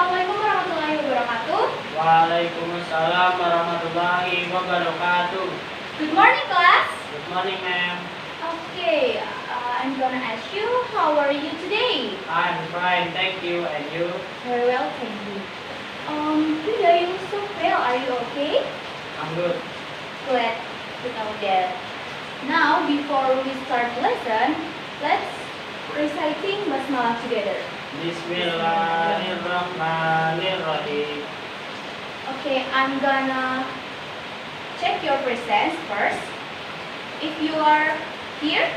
Assalamualaikum warahmatullahi wabarakatuh. Waalaikumsalam warahmatullahi wabarakatuh. Good morning, class. Good morning, ma'am. Okay, I'm gonna ask you, how are you today? I'm fine, thank you. And you? Very well, thank you. Today you look so pale. Are you okay? I'm good. Glad to know that. Now, before we start lesson, let's reciting basmalah together. Bismillahirrahmanirrahim. Okay, I'm gonna check your presence first. If you are here,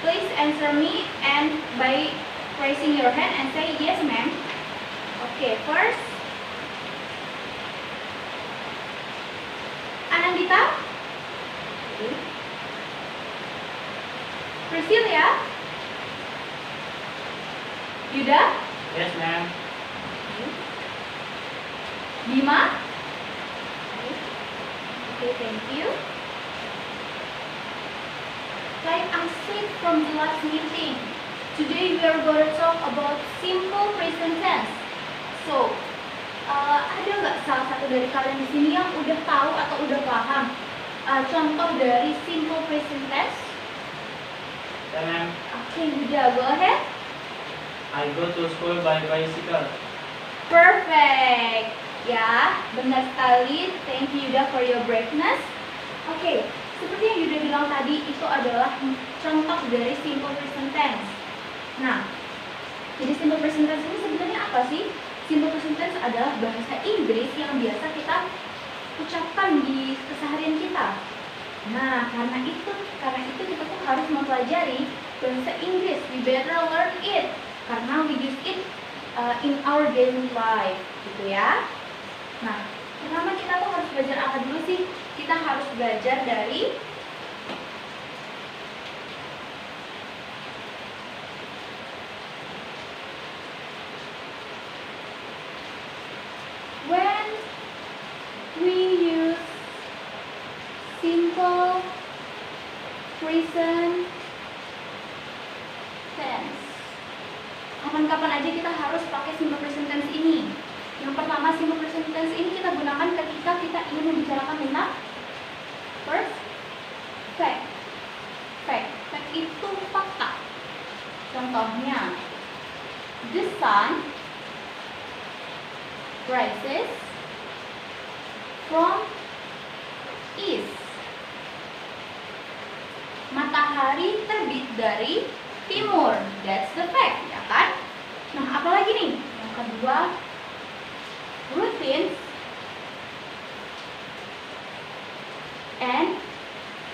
please answer me and by raising your hand and say yes, ma'am. Okay, first, Anandita, Priscilia, Yuda, Yes, ma'am. Bima. Okay, thank you. Like I said from the last meeting, today we are going to talk about simple present tense. So, ada nggak salah satu dari kalian di sini yang udah tahu atau udah paham contoh dari simple present tense? Yeah, ma'am. Okay, Yuda, go ahead. I go to school by bicycle. Perfect. Ya, benar sekali. Thank you Yuda for your braveness. Oke, seperti yang Yuda bilang tadi, itu adalah contoh dari simple present tense. Nah, jadi simple present tense ini sebenarnya apa sih? Simple present tense adalah bahasa Inggris yang biasa kita ucapkan di keseharian kita. Nah, karena itu kita tuh harus mempelajari bahasa Inggris. We better learn it karena we use it in our daily life, gitu ya. Nah, pertama kita tuh harus belajar apa dulu sih? Kita harus belajar dari when we use simple present tense. Kapan-kapan aja kita harus pakai simple present tense ini. Yang pertama, simple present tense ini kita gunakan ketika kita ingin membicarakan tentang first fact. Fact itu fakta. Contohnya, the sun rises from east. Matahari terbit dari timur. That's the fact, ya kan? Nah, apalagi nih? Yang kedua, routines and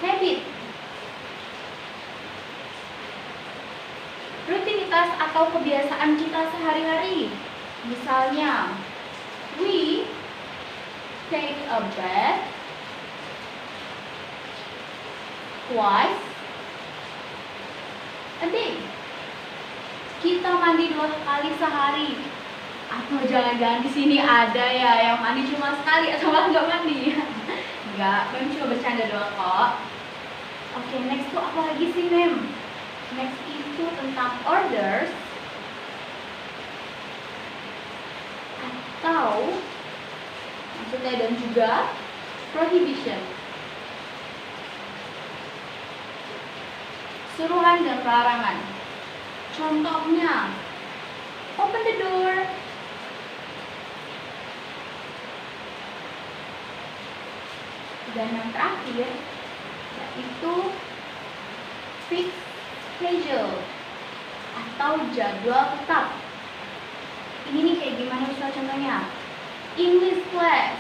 habit. Rutinitas atau kebiasaan kita sehari-hari. Misalnya, we take a bath twice a day. Kita mandi 2 kali sehari. Atau jangan-jangan di sini ada ya yang mandi cuma sekali atau malah nggak mandi? Nggak, Mem cuma bercanda doang kok. Oke, next tuh apa lagi sih, Mem? Next itu tentang orders atau maksudnya dan juga prohibition. Suruhan dan larangan. Contohnya, open the door. Dan yang terakhir yaitu fixed schedule atau jadwal tetap. Ini nih kayak gimana misalnya contohnya? English class.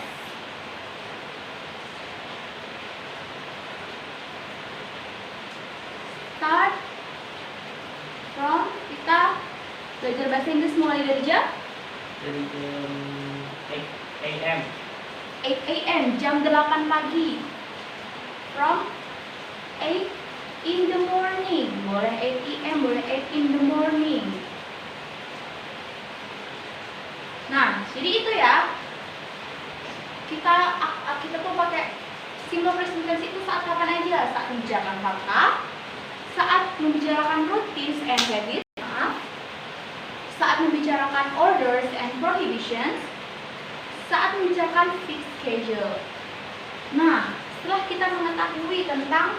Start from, kita belajar bahasa Inggris mulai dari jam? Dari jam 8 a.m. 8 a.m. jam 8 pagi. From 8 in the morning. Boleh 8 a.m. boleh 8 in the morning. Nah, jadi itu ya. Kita tuh pakai simple present tense itu saat kapan aja? Saat membicarakan fakta, saat membicarakan routines and habits, saat membicarakan membicarakan orders and prohibitions, saat membicarakan fixed schedule. Nah, setelah kita mengetahui tentang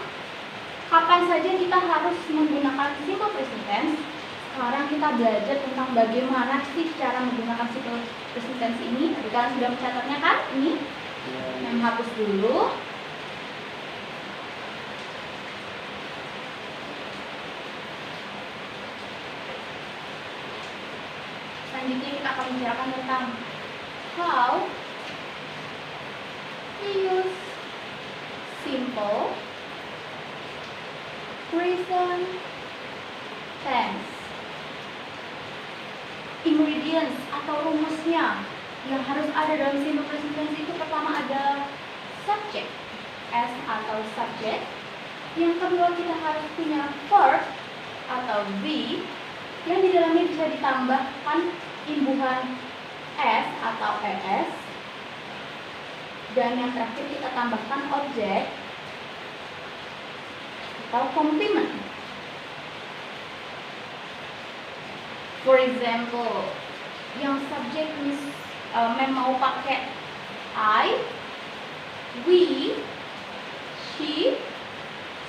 kapan saja kita harus menggunakan simple present tense, sekarang kita belajar tentang bagaimana sih cara menggunakan simple present tense ini. Tadi kalian sudah mencatatnya kan? Ini yang hapus dulu. Selanjutnya kita akan membicarakan tentang how to use simple present tense. Ingredients atau rumusnya yang harus ada dalam simple present tense itu pertama ada subject, S atau subject. Yang kedua kita harus punya verb atau V yang di dalamnya bisa ditambahkan imbuhan S atau ES. Dan yang terakhir kita tambahkan objek atau complement. For example, yang subjek mau pakai I, we, she,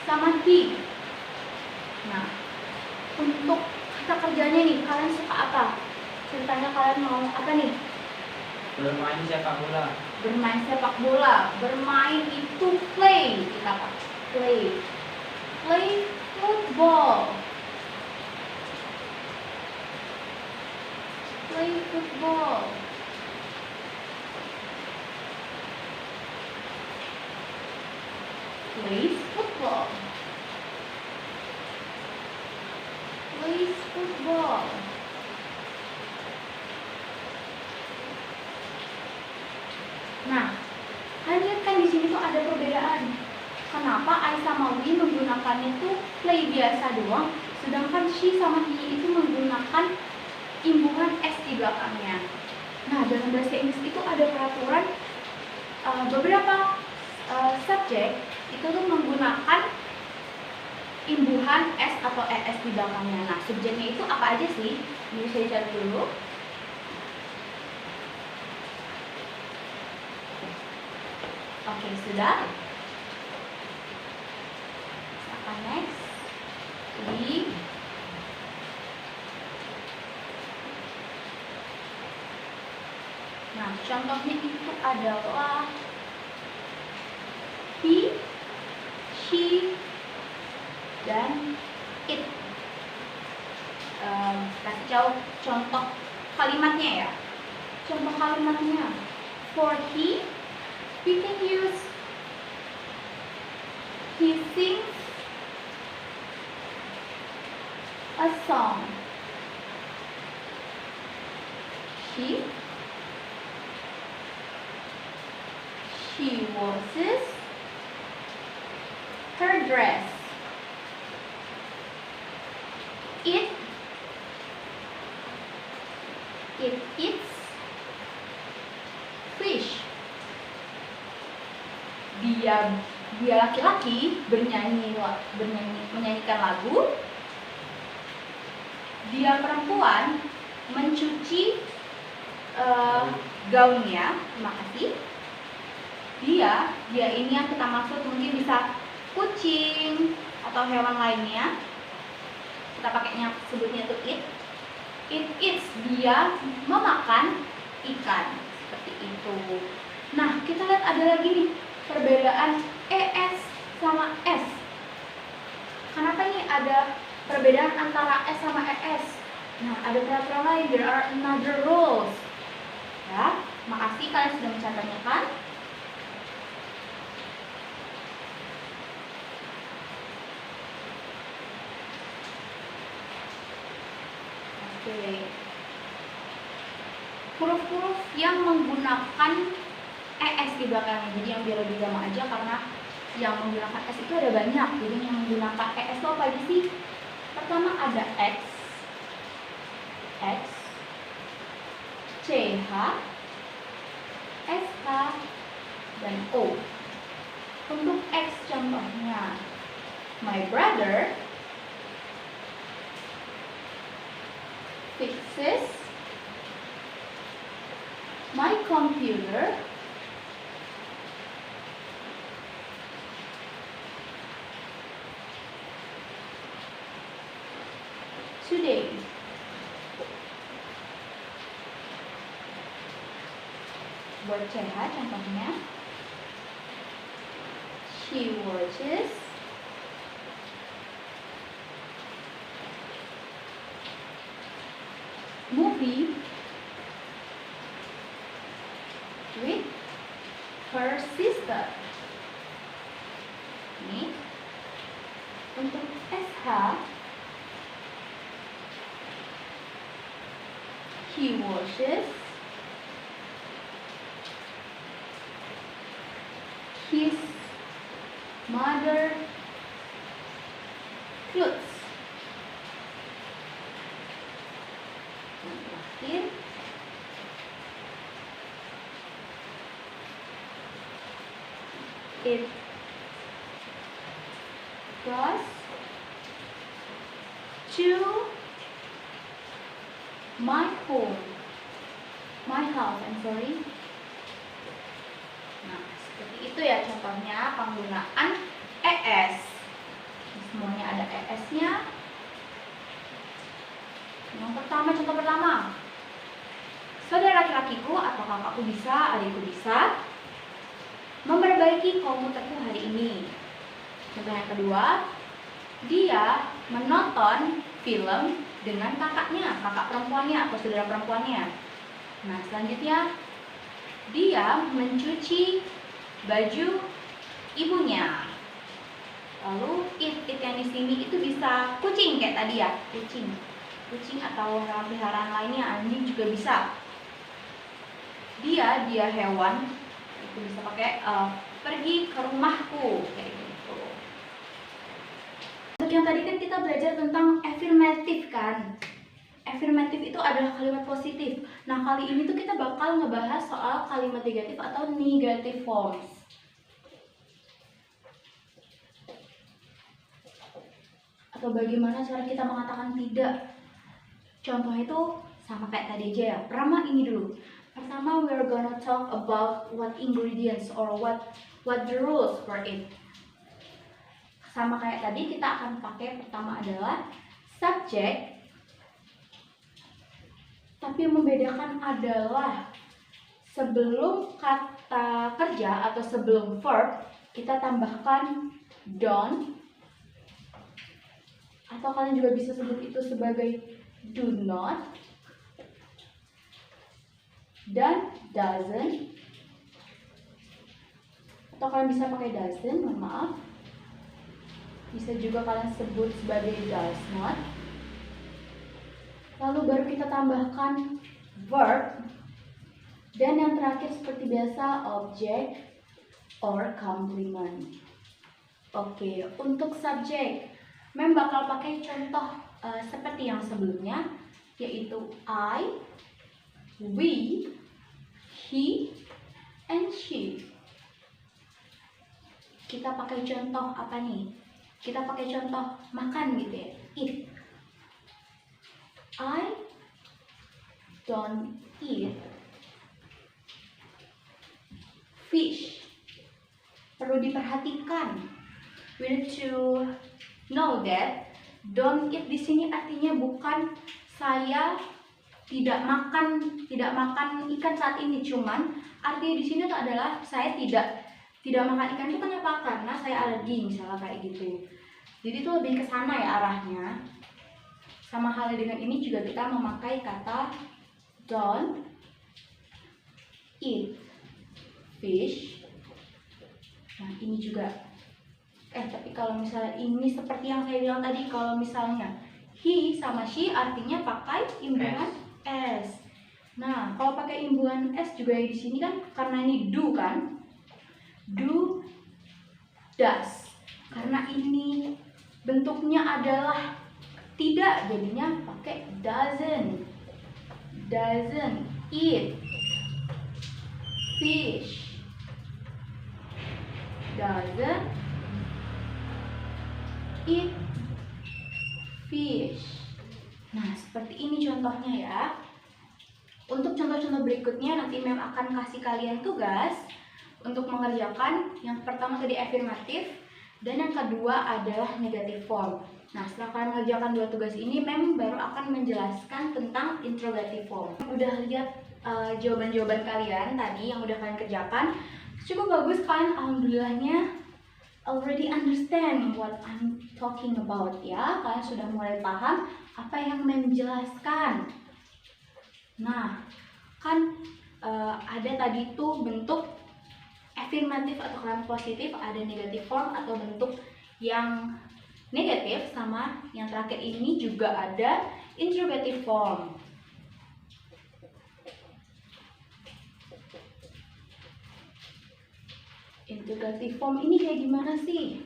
sama he. Nah, untuk kata kerjanya nih, kalian suka apa? Ceritanya kalian mau apa nih? Bermain sepak bola. Bermain sepak bola. Bermain itu play. Kita pakai play. Play football. Play football. Plays football. Plays football. Nah, kalian lihat kan di sini tuh ada perbedaan. Kenapa I sama we menggunakannya tuh play biasa doang, sedangkan she sama he itu menggunakan imbuhan S di belakangnya. Nah, dalam bahasa Inggris itu ada peraturan beberapa subjek itu tuh menggunakan imbuhan S atau ES di belakangnya. Nah, subjeknya itu apa aja sih? Ini saya cari dulu. Oke, sudah. Akan next. Di Nah, contohnya itu adalah he, she, dan it. Kasih jauh contoh kalimatnya ya. Contoh kalimatnya. For he, we can use he sings a song. She washes her dress. It eats fish. Dia laki-laki menyanyikan lagu. Dia perempuan mencuci gaunnya. Terima kasih. Dia ini yang kita maksud mungkin bisa kucing atau hewan lainnya. Kita pakainya sebutnya itu it. It eats, dia memakan ikan seperti itu. Nah, kita lihat ada lagi nih perbedaan ES sama S. Kenapa nih ada perbedaan antara S sama ES? Nah, ada peraturan lain. There are another rules. Ya, makasih kalian sudah mencatatnya kan? Oke. Huruf-huruf yang menggunakan ES di belakangnya. Jadi yang biar lebih gampang aja karena yang menggunakan S itu ada banyak. Jadi yang menggunakan ES itu apa aja sih? Pertama ada X, CH, SH, dan O. Untuk X contohnya, my brother fixes My computer today. Buat CH contohnya. She watches movie with her sister. Ini untuk SH, he washes his mother clothes. Yang terakhir, it goes to my home, my house, I'm sorry. Nah, seperti itu ya contohnya penggunaan ES. Semuanya ada ES-nya. Yang pertama, contoh pertama. Saudara laki-lakiku atau kakakku bisa, adikku bisa memperbaiki komputerku hari ini. Contoh yang kedua, dia menonton film dengan kakaknya, kakak perempuannya atau saudara perempuannya. Nah, selanjutnya dia mencuci baju ibunya. Lalu it yang di sini itu bisa kucing kayak tadi ya, kucing atau hewan peliharaan lainnya, anjing juga bisa. Dia hewan, itu bisa pakai pergi ke rumahku kayak gitu. Untuk yang tadi kan kita belajar tentang affirmative kan. Affirmative itu adalah kalimat positif. Nah, kali ini tuh kita bakal ngebahas soal kalimat negatif atau negative forms. Atau bagaimana cara kita mengatakan tidak. Contoh itu sama kayak tadi aja ya. Pertama ini dulu. Pertama, we're gonna talk about what ingredients or what the rules for it. Sama kayak tadi, kita akan pakai pertama adalah subject. Tapi yang membedakan adalah sebelum kata kerja atau sebelum verb, kita tambahkan don't. Atau kalian juga bisa sebut itu sebagai do not dan doesn't. Atau kalian bisa pakai doesn't, mohon maaf. Bisa juga kalian sebut sebagai does not. Lalu baru kita tambahkan verb. Dan yang terakhir seperti biasa object or complement. Oke, untuk subjek Mem bakal pakai contoh seperti yang sebelumnya, yaitu I, we, he, and she. Kita pakai contoh apa nih? Kita pakai contoh makan gitu ya, eat. I don't eat fish. Perlu diperhatikan. We need to know that don't eat di sini artinya bukan saya tidak makan ikan saat ini, cuman artinya di sini tuh adalah saya tidak makan ikan itu kenapa? Karena saya alergi misalnya kayak gitu. Jadi itu lebih ke sana ya arahnya. Sama halnya dengan ini juga kita memakai kata don't eat fish. Nah, ini juga tapi kalau misalnya ini seperti yang saya bilang tadi, kalau misalnya he sama she artinya pakai imbuhan s. Nah, kalau pakai imbuhan s juga di sini kan karena ini do kan, do, does. Karena ini bentuknya adalah tidak, jadinya pakai doesn't eat fish, doesn't eat fish. Nah, seperti ini contohnya ya. Untuk contoh-contoh berikutnya nanti Mem akan kasih kalian tugas untuk mengerjakan. Yang pertama tadi afirmatif dan yang kedua adalah negative form. Nah, setelah kalian mengerjakan dua tugas ini, Mem baru akan menjelaskan tentang interrogative form. Udah lihat jawaban-jawaban kalian tadi yang udah kalian kerjakan, cukup bagus kan? Alhamdulillahnya already understand what I'm talking about ya. Kalian sudah mulai paham apa yang Mem jelaskan. Nah, kan ada tadi tuh bentuk afirmatif atau kalimat positif, ada negative form atau bentuk yang negatif, sama yang terakhir ini juga ada interrogative form. Interrogative form ini kayak gimana sih?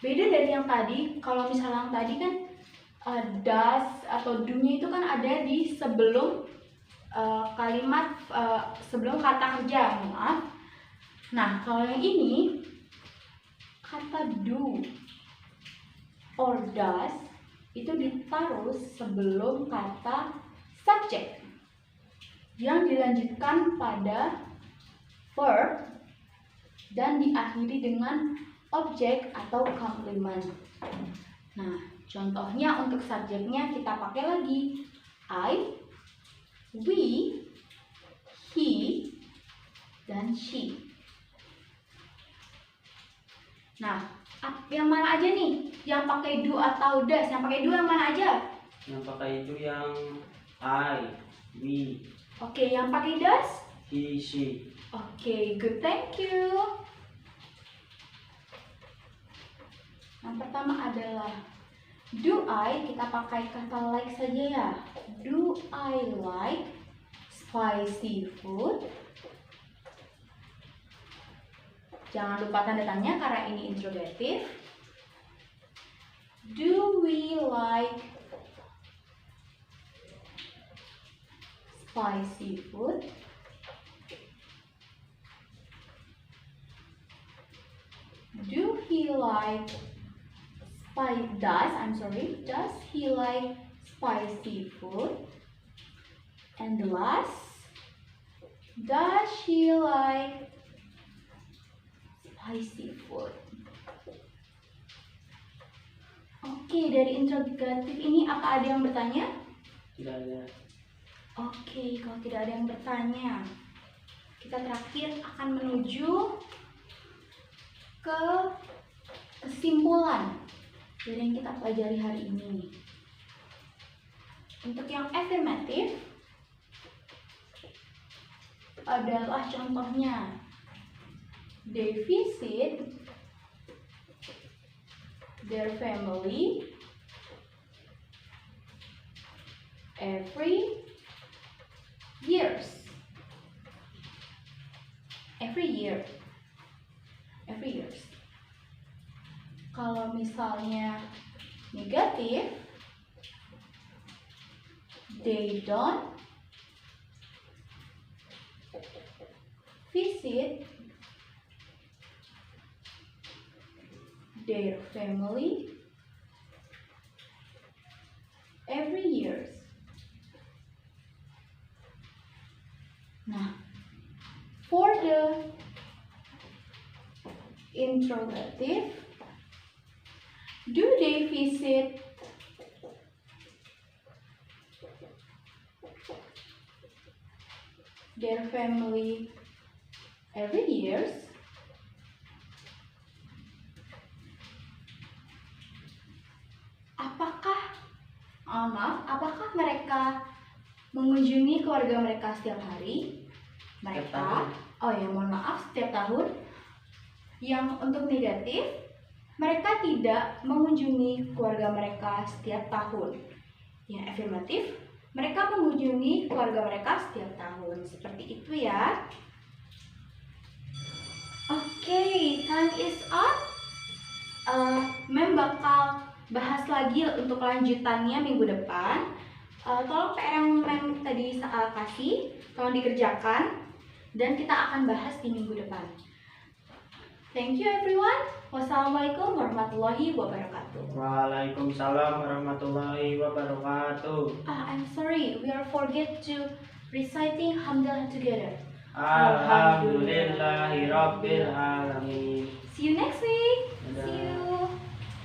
Beda dari yang tadi. Kalau misalnya yang tadi kan does atau do-nya itu kan ada di sebelum kalimat sebelum kata kerja, maaf. Nah, kalau yang ini kata do or does itu ditaruh sebelum kata subject yang dilanjutkan pada verb dan diakhiri dengan objek atau complement. Nah, contohnya untuk subjeknya kita pakai lagi I, we, he, dan she. Nah, yang mana aja nih? Yang pakai do atau does? Yang pakai do yang mana aja? Yang pakai itu yang I, we. Oke, yang pakai does? He, she. Oke, good, thank you. Yang pertama adalah do I, kita pakai kata like saja ya. Do I like spicy food? Jangan lupa tanda tanya karena ini interrogative. Do we like spicy food? Do he like does he like spicy food? And the last, does she like spicy food? Oke, dari interrogatif ini apa ada yang bertanya? Tidak ada. Oke, kalau tidak ada yang bertanya, kita terakhir akan menuju ke kesimpulan dari yang kita pelajari hari ini. Untuk yang afirmatif adalah contohnya they visit their family every year. Kalau misalnya negatif, they don't visit their family every year. Nah, for the interrogative, do they visit their family every year? Apakah mereka mengunjungi keluarga mereka setiap hari? Mereka, setiap tahun. Yang untuk negatif, mereka tidak mengunjungi keluarga mereka setiap tahun. Yang afirmatif, mereka mengunjungi keluarga mereka setiap tahun. Seperti itu ya. Oke, time is up. Mem bakal bahas lagi untuk kelanjutannya minggu depan. Tolong PR yang Mem tadi kasih, tolong dikerjakan. Dan kita akan bahas di minggu depan. Thank you everyone. Wassalamualaikum warahmatullahi wabarakatuh. Waalaikumsalam warahmatullahi wabarakatuh. I'm sorry, we are forget to Reciting hamdalah together. Alhamdulillahi Rabbil Alamin.